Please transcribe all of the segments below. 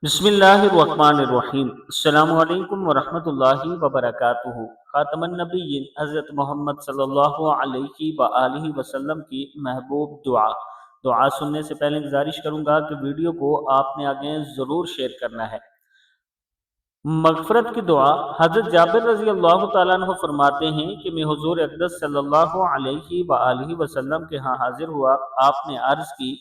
بسم اللہ الرحمن الرحیم۔ السلام علیکم ورحمۃ اللہ وبرکاتہ۔ خاتم النبیین حضرت محمد صلی اللہ علیہ وآلہ وسلم کی محبوب دعا سننے سے پہلے گزارش کروں گا کہ ویڈیو کو آپ نے آگے ضرور شیئر کرنا ہے۔ مغفرت کی دعا۔ حضرت جابر رضی اللہ تعالیٰ عنہ فرماتے ہیں کہ میں حضور اقدس صلی اللہ علیہ وآلہ وسلم کے ہاں حاضر ہوا۔ آپ نے عرض کی،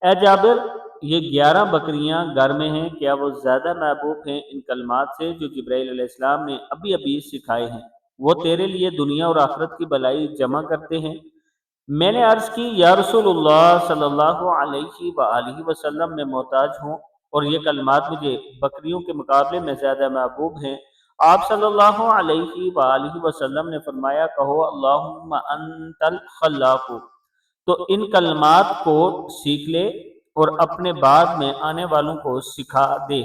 اے جابر، یہ 11 بکریاں گھر میں ہیں، کیا وہ زیادہ محبوب ہیں ان کلمات سے جو جبرائیل علیہ السلام نے ابھی سکھائے ہیں؟ وہ تیرے لیے دنیا اور آخرت کی بھلائی جمع کرتے ہیں۔ میں نے عرض کی، یا رسول اللہ صلی اللہ علیہ وآلہ وسلم، میں محتاج ہوں اور یہ کلمات مجھے بکریوں کے مقابلے میں زیادہ محبوب ہیں۔ آپ صلی اللہ علیہ وآلہ وسلم نے فرمایا، کہو اللہم انت الخلاق۔ تو ان کلمات کو سیکھ لے اور اپنے بعد میں آنے والوں کو سکھا دے۔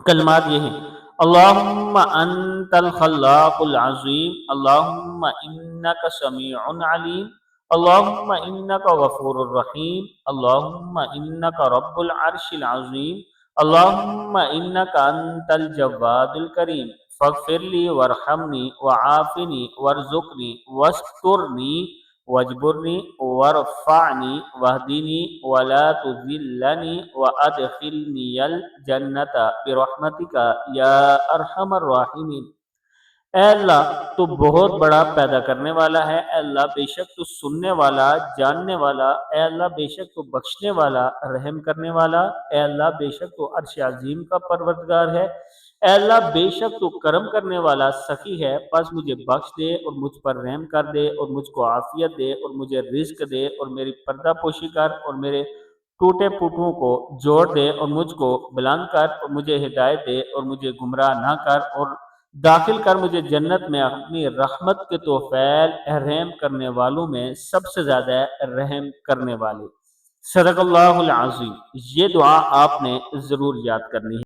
کلمات یہ ہیں: اللہم انت الخلاق العظیم، اللہم انک سمیع علیم، اللہم انک غفور الرحیم، اللہم انک رب العرش العظیم، اللہم انک انت الجواد الکریم، فاغفر لی وارحمنی وعافنی وارزقنی واسترنی واجبرنی وارفعنی واہدنی ولا تذلنی وادخلنی الجنت برحمتک یا ارحم الراحمین۔ اے اللہ، تو بہت بڑا پیدا کرنے والا ہے۔ اے اللہ، بے شک تو سننے والا، جاننے والا۔ اے اللہ، بے شک تو بخشنے والا، رحم کرنے والا۔ اے اللہ، بے شک تو عرش عظیم کا پروردگار ہے۔ اے اللہ، بے شک تو کرم کرنے والا، سخی ہے۔ پس مجھے بخش دے اور مجھ پر رحم کر دے اور مجھ کو عافیت دے اور مجھے رزق دے اور میری پردہ پوشی کر اور میرے ٹوٹے پوٹوں کو جوڑ دے اور مجھ کو بلند کر اور مجھے ہدایت دے اور مجھے گمراہ نہ کر اور داخل کر مجھے جنت میں اپنی رحمت کے توفیل رحم کرنے والوں میں سب سے زیادہ رحم کرنے والے۔ صدق اللہ العظیم۔ یہ دعا آپ نے ضرور یاد کرنی ہے۔